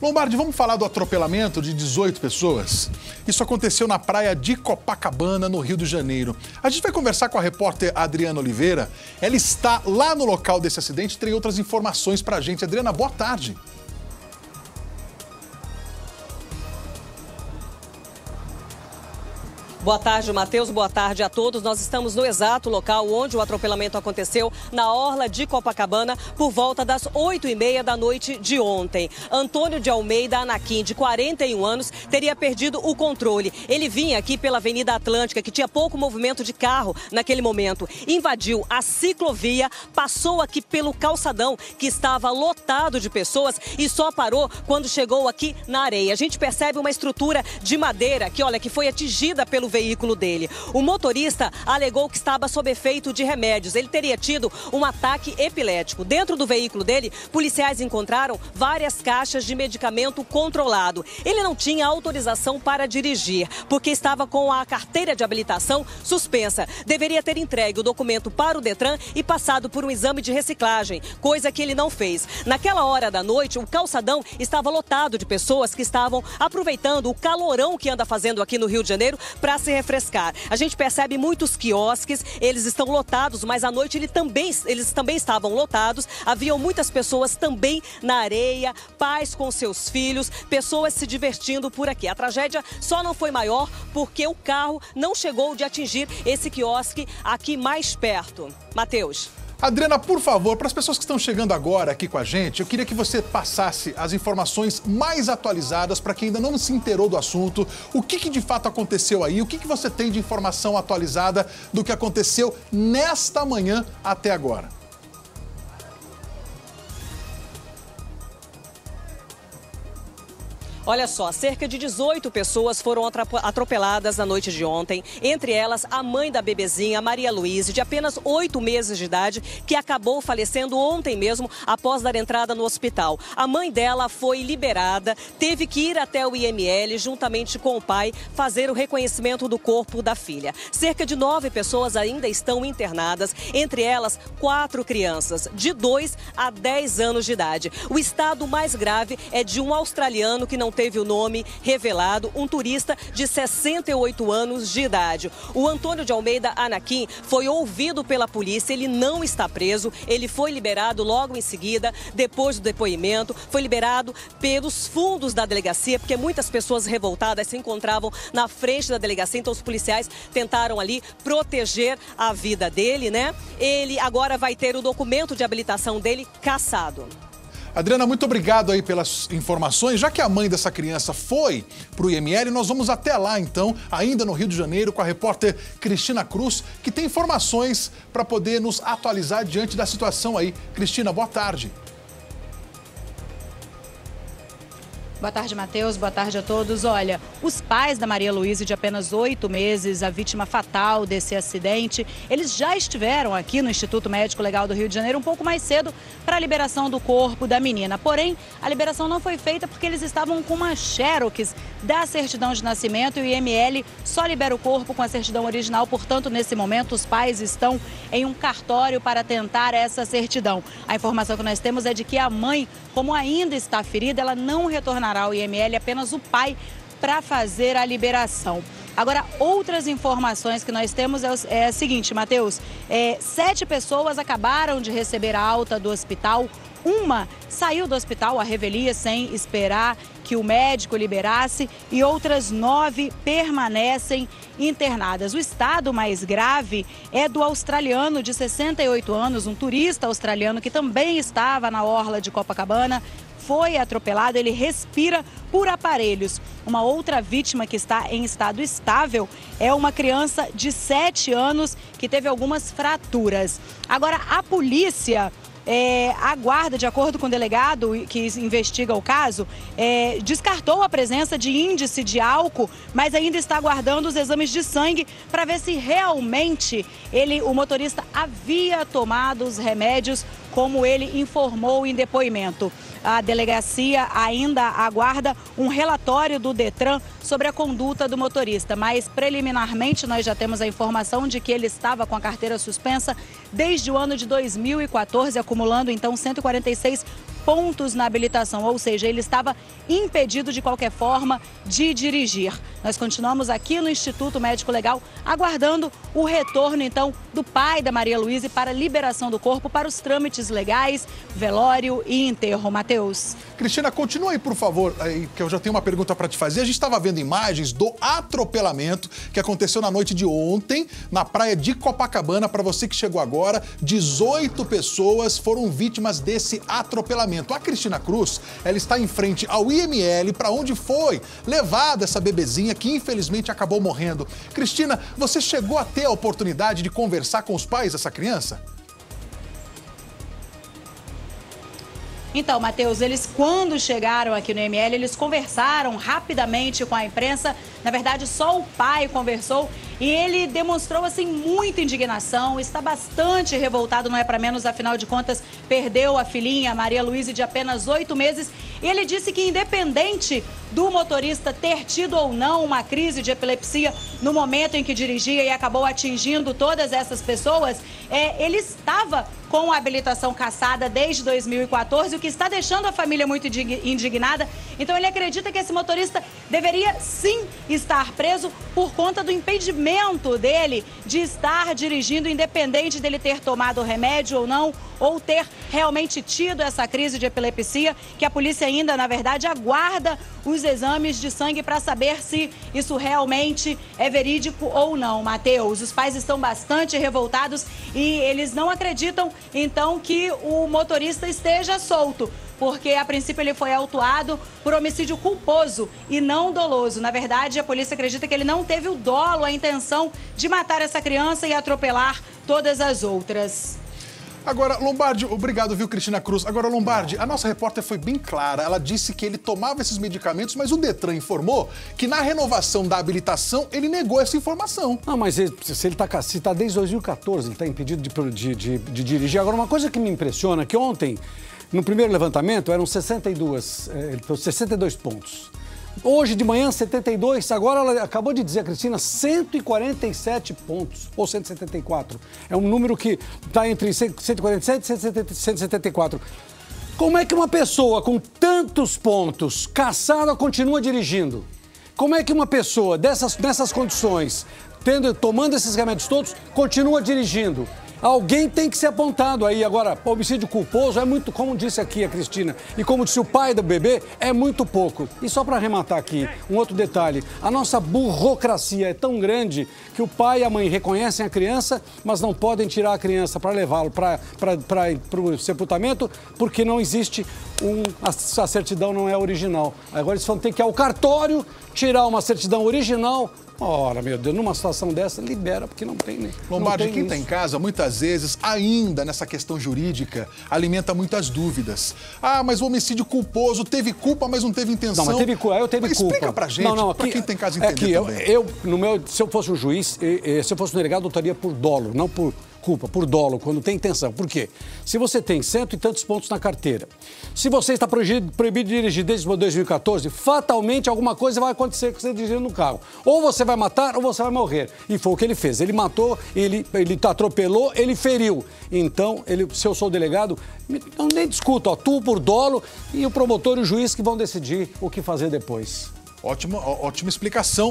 Lombardi, vamos falar do atropelamento de 18 pessoas? Isso aconteceu na praia de Copacabana, no Rio de Janeiro. A gente vai conversar com a repórter Adriana Oliveira. Ela está lá no local desse acidente e tem outras informações pra gente. Adriana, boa tarde. Boa tarde, Matheus. Boa tarde a todos. Nós estamos no exato local onde o atropelamento aconteceu, na orla de Copacabana, por volta das 8h30 da noite de ontem. Antônio de Almeida Anaquim, de 41 anos, teria perdido o controle. Ele vinha aqui pela Avenida Atlântica, que tinha pouco movimento de carro naquele momento. Invadiu a ciclovia, passou aqui pelo calçadão, que estava lotado de pessoas, e só parou quando chegou aqui na areia. A gente percebe uma estrutura de madeira que foi atingida pelo veículo dele. O motorista alegou que estava sob efeito de remédios. Ele teria tido um ataque epilético. Dentro do veículo dele, policiais encontraram várias caixas de medicamento controlado. Ele não tinha autorização para dirigir, porque estava com a carteira de habilitação suspensa. Deveria ter entregue o documento para o Detran e passado por um exame de reciclagem, coisa que ele não fez. Naquela hora da noite, o calçadão estava lotado de pessoas que estavam aproveitando o calorão que anda fazendo aqui no Rio de Janeiro para se refrescar. A gente percebe muitos quiosques, eles estão lotados, mas à noite eles também estavam lotados. Haviam muitas pessoas também na areia, pais com seus filhos, pessoas se divertindo por aqui. A tragédia só não foi maior porque o carro não chegou de atingir esse quiosque aqui mais perto. Matheus. Adriana, por favor, para as pessoas que estão chegando agora aqui com a gente, eu queria que você passasse as informações mais atualizadas para quem ainda não se inteirou do assunto. O que de fato aconteceu aí? O que você tem de informação atualizada do que aconteceu nesta manhã até agora? Olha só, cerca de 18 pessoas foram atropeladas na noite de ontem. Entre elas, a mãe da bebezinha, Maria Luísa, de apenas 8 meses de idade, que acabou falecendo ontem mesmo após dar entrada no hospital. A mãe dela foi liberada, teve que ir até o IML, juntamente com o pai, fazer o reconhecimento do corpo da filha. Cerca de 9 pessoas ainda estão internadas, entre elas 4 crianças, de 2 a 10 anos de idade. O estado mais grave é de um australiano que não teve o nome revelado, um turista de 68 anos de idade. O Antônio de Almeida Anaquim foi ouvido pela polícia, ele não está preso, ele foi liberado logo em seguida, depois do depoimento, foi liberado pelos fundos da delegacia, porque muitas pessoas revoltadas se encontravam na frente da delegacia, então os policiais tentaram ali proteger a vida dele, né? Ele agora vai ter o documento de habilitação dele cassado. Adriana, muito obrigado aí pelas informações. Já que a mãe dessa criança foi para o IML, nós vamos até lá, então, ainda no Rio de Janeiro, com a repórter Cristina Cruz, que tem informações para poder nos atualizar diante da situação aí. Cristina, boa tarde. Boa tarde, Matheus. Boa tarde a todos. Olha, os pais da Maria Luísa, de apenas 8 meses, a vítima fatal desse acidente, eles já estiveram aqui no Instituto Médico Legal do Rio de Janeiro um pouco mais cedo para a liberação do corpo da menina. Porém, a liberação não foi feita porque eles estavam com uma xerox da certidão de nascimento e o IML só libera o corpo com a certidão original. Portanto, nesse momento, os pais estão em um cartório para tentar essa certidão. A informação que nós temos é de que a mãe, como ainda está ferida, ela não retornará ao IML, apenas o pai para fazer a liberação. Agora, outras informações que nós temos é a seguinte, Matheus, 7 pessoas acabaram de receber a alta do hospital. Uma saiu do hospital, a revelia, sem esperar que o médico liberasse, e outras 9 permanecem internadas. O estado mais grave é do australiano de 68 anos, um turista australiano que também estava na orla de Copacabana. Foi atropelado, ele respira por aparelhos. Uma outra vítima que está em estado estável é uma criança de 7 anos que teve algumas fraturas. Agora, a polícia aguarda, de acordo com o delegado que investiga o caso, descartou a presença de índice de álcool, mas ainda está aguardando os exames de sangue para ver se realmente o motorista havia tomado os remédios, como ele informou em depoimento. A delegacia ainda aguarda um relatório do Detran sobre a conduta do motorista, mas preliminarmente nós já temos a informação de que ele estava com a carteira suspensa desde o ano de 2014, acumulando então 146 pontos na habilitação, ou seja, ele estava impedido de qualquer forma de dirigir. Nós continuamos aqui no Instituto Médico Legal aguardando o retorno, então, do pai da Maria Luísa para a liberação do corpo para os trâmites legais, velório e enterro. Matheus. Cristina, continua aí, por favor, aí, que eu já tenho uma pergunta para te fazer. A gente estava vendo imagens do atropelamento que aconteceu na noite de ontem na praia de Copacabana. Para você que chegou agora, 18 pessoas foram vítimas desse atropelamento. A Cristina Cruz, ela está em frente ao IML, para onde foi levada essa bebezinha que infelizmente acabou morrendo. Cristina, você chegou a ter a oportunidade de conversar com os pais dessa criança? Então, Matheus, eles quando chegaram aqui no IML, eles conversaram rapidamente com a imprensa. Na verdade, só o pai conversou e ele demonstrou, assim, muita indignação. Está bastante revoltado, não é para menos, afinal de contas, perdeu a filhinha, a Maria Luísa, de apenas 8 meses. E ele disse que, independente do motorista ter tido ou não uma crise de epilepsia no momento em que dirigia e acabou atingindo todas essas pessoas, ele estava com a habilitação cassada desde 2014, o que está deixando a família muito indignada. Então ele acredita que esse motorista deveria sim estar preso por conta do impedimento dele de estar dirigindo, independente dele ter tomado o remédio ou não, ou ter realmente tido essa crise de epilepsia, que a polícia ainda, na verdade, aguarda os exames de sangue para saber se isso realmente é verídico ou não. Matheus, os pais estão bastante revoltados e eles não acreditam, então, que o motorista esteja solto, porque a princípio ele foi autuado por homicídio culposo e não doloso. Na verdade, a polícia acredita que ele não teve o dolo, a intenção de matar essa criança e atropelar todas as outras. Agora, Lombardi, obrigado, viu, Cristina Cruz? Agora, Lombardi, a nossa repórter foi bem clara. Ela disse que ele tomava esses medicamentos, mas o Detran informou que na renovação da habilitação ele negou essa informação. Não, mas se ele está desde 2014, ele está impedido de dirigir. Agora, uma coisa que me impressiona é que ontem, no primeiro levantamento, eram 62 pontos. Hoje de manhã, 72. Agora ela acabou de dizer, a Cristina, 147 pontos, ou 174. É um número que está entre 147 e 174. Como é que uma pessoa com tantos pontos, caçada, continua dirigindo? Como é que uma pessoa nessas condições, tomando esses remédios todos, continua dirigindo? Alguém tem que ser apontado aí. Agora, homicídio culposo é muito, como disse aqui a Cristina, e como disse o pai do bebê, é muito pouco. E só para arrematar aqui, um outro detalhe. A nossa burocracia é tão grande que o pai e a mãe reconhecem a criança, mas não podem tirar a criança para levá-lo para o sepultamento, porque não existe a certidão não é original. Agora eles vão ter que ir ao cartório, tirar uma certidão original. Ora, meu Deus, numa situação dessa, libera, porque não tem, né? Lombardi, quem está em casa, muitas vezes, ainda nessa questão jurídica, alimenta muitas dúvidas. Ah, mas o homicídio culposo teve culpa, mas não teve intenção. Não, mas teve culpa, eu teve culpa. Explica pra gente, pra quem tem casa entender também. Se eu fosse um juiz, se eu fosse um delegado, eu estaria por dolo, não por culpa, por dolo, quando tem intenção. Por quê? Se você tem 100 e tantos pontos na carteira, se você está proibido de dirigir desde 2014, fatalmente alguma coisa vai acontecer com você dirigindo no carro. Ou você vai matar ou você vai morrer. E foi o que ele fez. Ele matou, ele atropelou, ele feriu. Então, se eu sou o delegado, nem discuto, atuo por dolo e o promotor e o juiz que vão decidir o que fazer depois. Ótima explicação.